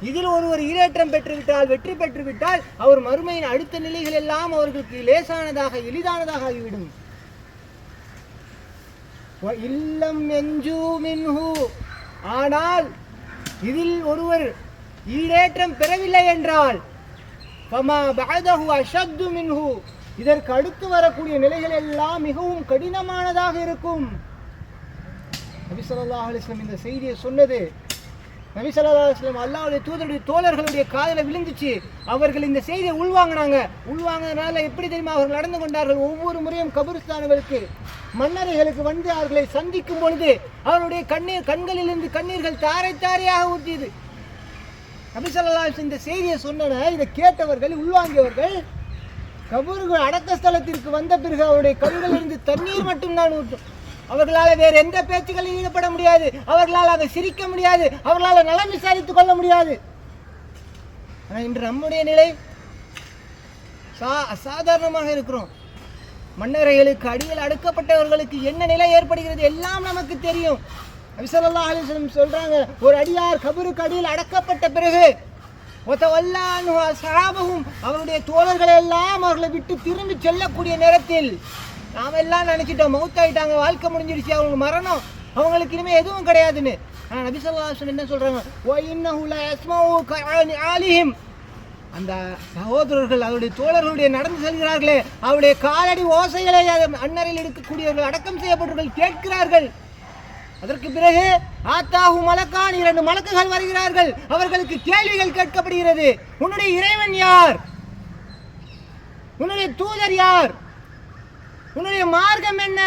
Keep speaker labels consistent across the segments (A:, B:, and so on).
A: இதில் ஒருவர் ஈரேற்றம் பெற்றுவிட்டால், வெற்றி பெற்றுவிட்டால், அவர் மறுமையின் அடுத்த நிலைகள் எல்லாம் அவர்களுக்கு லேசானதாக எளிதானதாக ஆகிவிடும். இல்லம் எஞ்சு மின்ஹு, ஆனால் இதில் ஒருவர் ஈடேற்றம் பெறவில்லை என்றால் ஃபமா பஅதஹு அஷத்து மின்ஹு, இதற்கு அடுத்து வரக்கூடிய நிலைகள் எல்லாம் மிகவும் கடினமானதாக இருக்கும். நபி ஸல்லல்லாஹு அலைஹி வஸல்லம் இந்த செய்தியை சொன்னது நபி ஸல்லல்லாஹு அலைஹி வஸல்லம் அல்லாஹ்வுடைய தூதருடைய தோழர்களுடைய காதில் விழுந்துச்சு. அவர்கள் இந்த செய்தியை உள்வாங்கினாங்க. எப்படி தெரியுமா அவர்கள் நடந்து கொண்டார்கள்? ஒவ்வொரு முறையும் கபிரிஸ்தான்களுக்கு மன்னரைகளுக்கு வந்து அவர்களை சந்திக்கும் பொழுது அவருடைய கண்களிலிருந்து கண்ணீர்கள் தாரை தாரையாக ஊற்றியது. நபி ஸல்லல்லாஹு அலைஹி வஸல்லம் இந்த செய்தியை சொன்னன. இதை கேட்டவர்கள், உள்வாங்கியவர்கள், கபூர்கள் அடக்க ஸ்தலத்திற்கு வந்த பிறகு அவருடைய கண்களிலிருந்து தண்ணீர் மட்டும்தான் ஊற்றும். அவர்களால் வேறு எந்த பேச்சுக்களில் ஈடுபட முடியாது. அவர்களால் அதை சிரிக்க முடியாது. அவர்களால் நலம் விசாரித்துக் கொள்ள முடியாது. ஆனால் இன்று நம்முடைய நிலை அசாதாரணமாக இருக்கிறோம். மன்னரைகளுக்கு அடியில் அடுக்கப்பட்டவர்களுக்கு என்ன நிலை ஏற்படுகிறது எல்லாம் நமக்கு தெரியும். நபி ஸல்லல்லாஹு அலைஹி வஸல்லம் சொல்றாங்க, ஒரு அடியார் கபருக்கு அடியில் அடக்கப்பட்ட பிறகு அவருடைய தோழர்கள் எல்லாம் அவர்களை விட்டு திரும்பி செல்லக்கூடிய நேரத்தில் நாம எல்லாம் நினைச்சிட்டோம் மௌத்தாயிட்டாங்க, வாழ்க்கை முடிஞ்சிருச்சு, அவங்க மரணம், அவங்களுக்கு இனிமே எதுவும் கிடையாதுன்னு. ஆனால் நபி ஸல்லல்லாஹு அலைஹி வஸல்லம் என்ன சொல்றாங்க? அந்த சகோதரர்கள் அவருடைய தோழர்களுடைய நடந்து செல்கிறார்களே, அவருடைய காலடி ஓசைகளை அன்னரில் இருக்கக்கூடியவர்கள் அடக்கம் செய்யப்பட்டவர்கள் கேட்கிறார்கள். அதற்கு பிறகு ஆத்தாஹு மலக்கான், 2 மலக்குகள் வருகிறார்கள். அவர்களுக்கு கேள்விகள் கேட்கப்படுகிறது. உன்னுடைய இறைவன் யார்? உன்னுடைய தூதர் யார்? உன்னுடைய மார்க்கம் என்ன?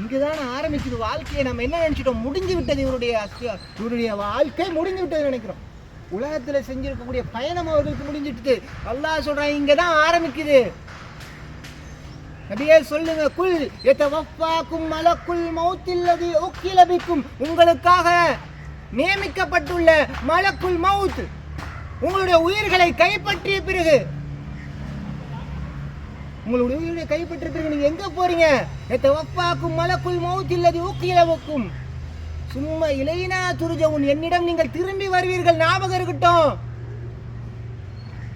A: இங்குதான் ஆரம்பிக்குது வாழ்க்கையை. நம்ம என்ன நினைச்சிட்டோம்? முடிஞ்சு விட்டது, இவருடைய வாழ்க்கை முடிஞ்சு விட்டது நினைக்கிறோம். உலகத்தில் செஞ்சிருக்கக்கூடிய பயணம் அவர்களுக்கு முடிஞ்சிட்டு. அல்லாஹ் சொல்றான், இங்கதான் ஆரம்பிக்குது. நபியே சொல்லுங்க, குல் யதவஃபாக்கும் மலக்குல் மௌத்தில்லதி உக்கில பிக்கும், உங்களுக்காக நியமிக்கப்பட்டுள்ள மலக்குல் மௌத் உங்களுடைய உயிர்களை கைப்பற்றிய பிறகு, உங்களுடைய உயிரை கைப்பற்றிய பிறகு நீங்க எங்க போறீங்க? யதவஃபாக்கும் மலக்குல் மௌத்தில்லதி உக்கில பிக்கும் சும்மா இலைனா துர்ஜவுன், என்னிடம் நீங்கள் திரும்பி வருவீர்கள். ஞாபகம் இருக்கட்டும்.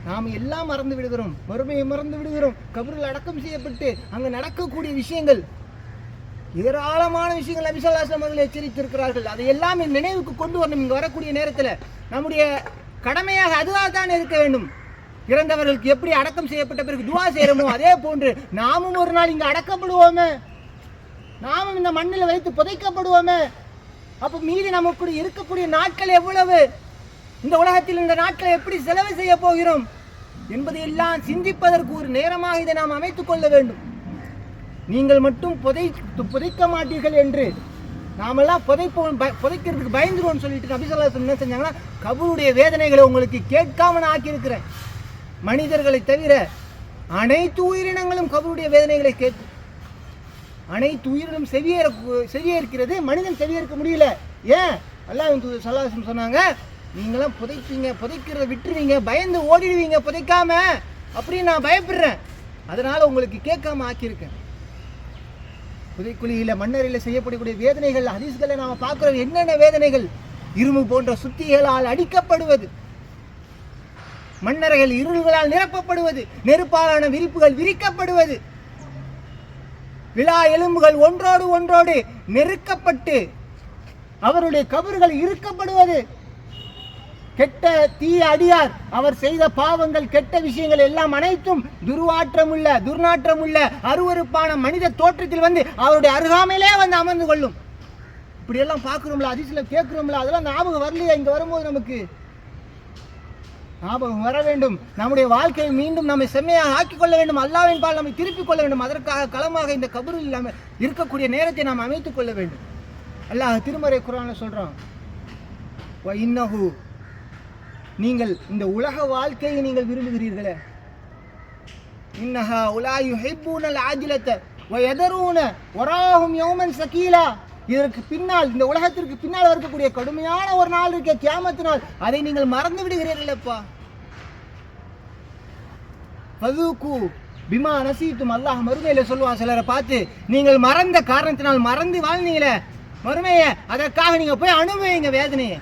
A: நாம் எல்லாம் மறந்து விடுகிறோம், மறுமையை மறந்து விடுகிறோம். கபரில் அடக்கம் செய்யப்பட்டு அங்கு நடக்கக்கூடிய விஷயங்கள், ஏராளமான விஷயங்கள் நபி ஸல்லல்லாஹு அலைஹி வஸல்லம் அவர்கள் எச்சரித்திருக்கிறார்கள். அதை எல்லாம் நினைவுக்கு கொண்டு வரணும். இங்கே வரக்கூடிய நேரத்தில் நம்முடைய கடமையாக அதுவாக தான் இருக்க வேண்டும். இறந்தவர்களுக்கு எப்படி அடக்கம் செய்யப்பட்ட பிறகு துவா செய்கிறோமோ அதே போன்று நாமும் ஒரு நாள் இங்கே அடக்கப்படுவோமே, நாமும் இந்த மண்ணில் வைத்து புதைக்கப்படுவோமே. அப்போ மீதி நமக்கு இருக்கக்கூடிய நாட்கள் எவ்வளவு? இந்த உலகத்தில் இந்த நாட்களை எப்படி செலவு செய்ய போகிறோம் என்பதையெல்லாம் சிந்திப்பதற்கு ஒரு நேரமாக இதை நாம் அமைத்துக் கொள்ள வேண்டும். நீங்கள் மட்டும் புதைக்க மாட்டீர்கள் என்று நாமெல்லாம் புதைக்கிறதுக்கு பயந்துருவோம்னு சொல்லிட்டு நபி ஸல்லல்லாஹு அலைஹி வஸல்லம் என்ன செஞ்சாங்கன்னா, கபருடைய வேதனைகளை உங்களுக்கு கேட்காம நான் ஆக்கியிருக்கிறேன். மனிதர்களை தவிர அனைத்து உயிரினங்களும் கபருடைய வேதனைகளை கேட்கும். அனைத்து உயிரினும் செவியேற்கிறது, மனிதன் செவியேற்க முடியல. ஏன்? அல்லாஹ் ஸல்லல்லாஹு அலைஹி வஸல்லம் சொன்னாங்க, நீங்களாம் புதைக்கிறத விட்டுருவீங்க, பயந்து ஓடிடுவீங்க புதைக்காம, அப்படின்னு நான் பயப்படுறேன். அதனால உங்களுக்கு கேட்காம ஆக்கியிருக்கேன். புதைக்குழியில மண்ணறையில் செய்யப்படக்கூடிய வேதனைகள் ஹதீஸ்களை நாம பார்க்கிறோம். என்னென்ன வேதனைகள்? இரும்பு போன்ற சுத்திகளால் அடிக்கப்படுவது, மண்ணறைகள் இருள்களால் நிரப்பப்படுவது, நெருப்பாலான விரிப்புகள் விரிக்கப்படுவது, விழா எலும்புகள் ஒன்றோடு நெருக்கப்பட்டு அவருடைய கபறுகள் இறுக்கப்படுவது, கெட்ட தீய அடியார் அவர் செய்த பாவங்கள், கெட்ட விஷயங்கள் எல்லாம் அனைத்தும் துர்நாற்றமுள்ள அருவருப்பான மனித தோற்றத்தில் வந்து அவருடைய அருகாமையிலே வந்து அமர்ந்து கொள்ளும். இப்படி எல்லாம் பார்க்கிறோம்ல, அதிசல கேட்கிறோம்ல, அதெல்லாம் ஞாபகம் வரலையா? இங்க வரும்போது நமக்கு ஞாபகம் வர வேண்டும். நம்முடைய வாழ்க்கையை மீண்டும் நம்மை செம்மையாக ஆக்கிக் கொள்ள வேண்டும். அல்லாஹ்வின் பால் நம்மை திருப்பிக் கொள்ள வேண்டும். அதற்காக களமாக இந்த கபரில் இல்லாமல் இருக்கக்கூடிய நேரத்தை நாம் அமைத்துக் கொள்ள வேண்டும். அல்லாஹ் திருமறை குர்ஆன்ல சொல்றான், இன்னஹு, நீங்கள் இந்த உலக வாழ்க்கையை நீங்கள் விரும்புகிறீர்களே, இன்னஹா உலா யுஹிப்பூனல் ஆஜிலத வ யதரூன வராஹும் யௌமன் ஸகீலா, இதற்கு பின்னால், இந்த உலகத்திற்கு பின்னால் இருக்கக்கூடிய கடுமையான ஒரு நாள் இருக்க, கியாமத் நாள், அதை நீங்கள் மறந்து விடுகிறீர்களப்பா. ஃபதூகு பிமா நசீதும், அல்லாஹ் மறுமையில சொல்லுவான் சிலரை பார்த்து, நீங்கள் மறந்த காரணத்தினால் மறந்து வாழ்ந்தீங்களே மறுமையை, அதற்காக நீங்க போய் அனுபவிங்க வேதனையை.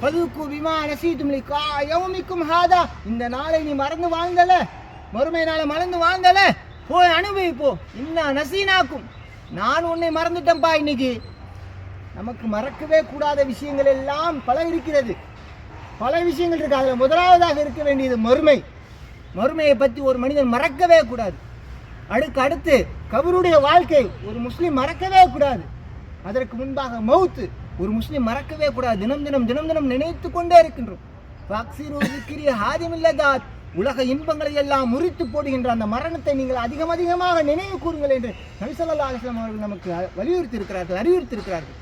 A: ஃபதுக்கு பிமா நஸீதும் லிகா யௌமிக்கும் ஹாதா, இந்த நாளை நீ மறந்து வாழ்ந்தல, மறுமை நாளை மறந்து வாழ்ந்தல, போய் அனுபவிப்போ. இன்னா நசீனாக்கும், நான் உன்னை மறந்துட்டேன்ப்பா. இன்னைக்கு நமக்கு மறக்கவே கூடாத விஷயங்கள் எல்லாம் பல இருக்கிறது, பல விஷயங்கள் இருக்கு. அதில் முதலாவதாக இருக்க வேண்டியது மறுமை. மறுமையை பற்றி ஒரு மனிதன் மறக்கவே கூடாது. அடுத்து கபருடைய வாழ்க்கை ஒரு முஸ்லீம் மறக்கவே கூடாது. அதற்கு முன்பாக மௌத்து ஒரு முஸ்லீம் மறக்கவே கூடாது. தினம் தினம் நினைத்து கொண்டே இருக்கின்றோம். உலக இன்பங்களை எல்லாம் முறித்து போடுகின்ற அந்த மரணத்தை நீங்கள் அதிகமாக நினைவு கூறுங்கள் என்று நபி ஸல்லல்லாஹு அலைஹி வஸல்லம் அவர்கள் நமக்கு வலியுறுத்தி இருக்கிறார்கள், அறிவுறுத்தி இருக்கிறார்கள்.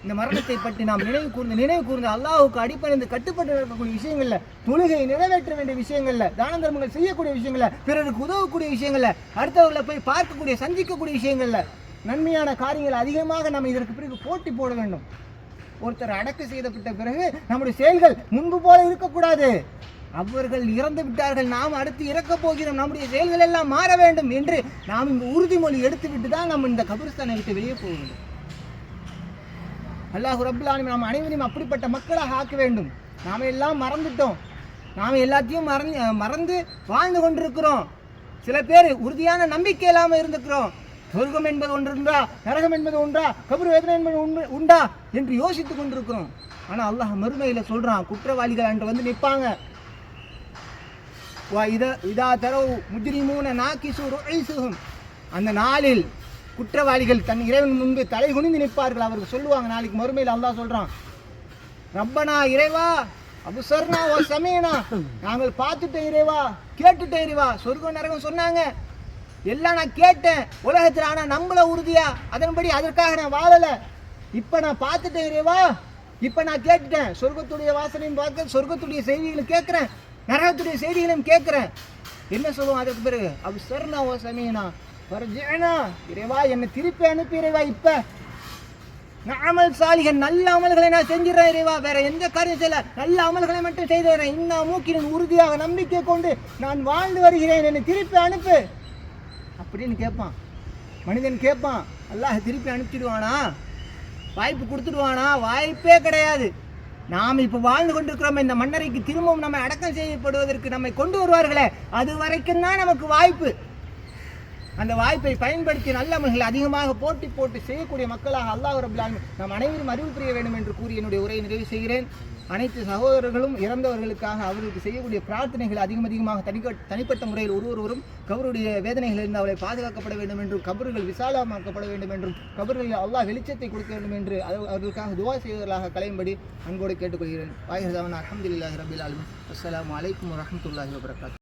A: இந்த மரணத்தை பற்றி நாம் நினைவு கூர்ந்து அல்லாஹ்வுக்கு அடிபணிந்து கட்டுப்பட்டு இருக்கக்கூடிய விஷயங்கள்ல, தொழுகை நிறைவேற்ற வேண்டிய விஷயங்கள்ல, தான தர்மங்கள் செய்யக்கூடிய விஷயங்கள்ல, பிறருக்கு உதவக்கூடிய விஷயங்கள்ல, அடுத்தவர்களை போய் பார்க்கக்கூடிய சந்திக்கக்கூடிய விஷயங்கள்ல, நன்மையான காரியங்கள் அதிகமாக நம்ம இதற்கு பிறகு போட்டி போட வேண்டும். ஒருத்தர் அடக்க செய்யப்பட்ட பிறகு நம்முடைய செயல்கள் முன்பு போல இருக்கக்கூடாது. அவர்கள் இறந்து விட்டார்கள், நாம் அடுத்து இறக்கப் போகிறோம், நம்முடைய செயல்கள் எல்லாம் மாற வேண்டும் என்று நாம் இந்த உறுதிமொழி எடுத்துவிட்டு தான் நம்ம இந்த கபிரிஸ்தானை விட்டு வெளியே போக வேண்டும். அல்லாஹ் ரப்பல் ஆலமீன் நாம் அனைவரையும் அப்படிப்பட்ட மக்களாக ஆக்க வேண்டும். நாம் எல்லாம் மறந்துட்டோம், நாம் எல்லாத்தையும் மறந்து வாழ்ந்து கொண்டிருக்கிறோம். சில பேர் உறுதியான நம்பிக்கை இல்லாமல் இருந்திருக்கிறோம். சொர்க்கம் என்பது ஒன்றுண்டா, நரகம் என்பது ஒன்றா, கபர் வேதனை என்பது உண்டா என்று யோசித்துக் கொண்டிருக்கிறோம். ஆனால் அல்லாஹ் மறுமையில் சொல்றான், குற்றவாளிகள் அன்று வந்து நிற்பாங்க. அந்த நாளில் குற்றவாளிகள் தன் இறைவன் முன்பு தலை குனிந்து நிற்பார்கள். அவர்கள் சொல்லுவாங்க, நாளைக்கு மறுமையில் அல்லாஹ் சொல்றான், ரப்பனா இறைவா அபுசர்னா ஓ சமீனா, நாங்கள் பார்த்துட்டோம் இறைவா, கேட்டுட்டோம் இறைவா. சொர்க்கம் நரகம் சொன்னாங்க, எல்லாம் நான் கேட்டேன் உலகத்தில், ஆனால் நம்மள உறுதியா அதன்படி அதற்காக நான் வாழலை. இப்போ நான் பார்த்துட்டேன் இறைவா, இப்போ நான் கேட்டுட்டேன். சொர்க்கத்துடைய வாசனையும் பார்க்க, சொர்க்கத்துடைய செய்திகளும் கேட்குறேன், நரகத்துடைய செய்திகளையும் கேட்குறேன். என்ன சொல்லுவோம் அதற்கு பிறகு? அபுசர்னா ஓ சமீனா வர்ஜினா, இறைவா என்னை திருப்பி அனுப்பி இறைவா. இப்போ அமல் சாலிகன், நல்ல அமல்களை நான் செஞ்சிடறேன் இறைவா, வேற எந்த காரியம் செய்யல, நல்ல அமல்களை மட்டும் செய்து வரேன். இன்னும் மூக்கின் உறுதியாக நம்பிக்கை கொண்டு நான் வாழ்ந்து வருகிறேன், என்னை திருப்பி அனுப்பு அப்படின்னு கேட்பான். மனிதன் கேட்பான், அல்லாஹ் திருப்பி அனுப்பிச்சிடுவானா? வாய்ப்பு கொடுத்துடுவானா? வாய்ப்பே கிடையாது. நாம் இப்போ வாழ்ந்து கொண்டிருக்கிறோம், இந்த மன்னரைக்கு திரும்பவும் நம்ம அடக்கம் செய்யப்படுவதற்கு நம்மை கொண்டு வருவார்களே, அது வரைக்கும் தான் நமக்கு வாய்ப்பு. அந்த வாய்ப்பை பயன்படுத்தி நல்ல அமல்களை அதிகமாக போட்டு செய்யக்கூடிய மக்களாக அல்லாஹ் ரப்பல் ஆலமீன் நாம் அனைவரும் அறிவு புரிய வேண்டும் என்று கூறி என்னுடைய உரையை நிறைவு செய்கிறேன். அனைத்து சகோதரர்களும் இறந்தவர்களுக்காக அவர்களுக்கு செய்யக்கூடிய பிரார்த்தனைகள் அதிகமாக தனிப்பட்ட முறையில் ஒருவரும் கபருடைய வேதனைகளிலிருந்து அவளை பாதுகாக்கப்பட வேண்டும் என்றும், கபர்கள் விசாலமாக்கப்பட வேண்டும் என்றும், கபர்களில் அல்லாஹ் வெளிச்சத்தை கொடுக்க வேண்டும் என்று அவர்களுக்காக துவா செய்வதற்காக கலையும்படி அன்போடு கேட்டுக்கொள்கிறேன். வாஹிர் தவானா அல்ஹம்துலில்லாஹி ரப்பில் ஆலமீன். அஸ்ஸலாமு அலைக்கும் வரஹ்மத்துல்லாஹி வபரகாத்துஹு.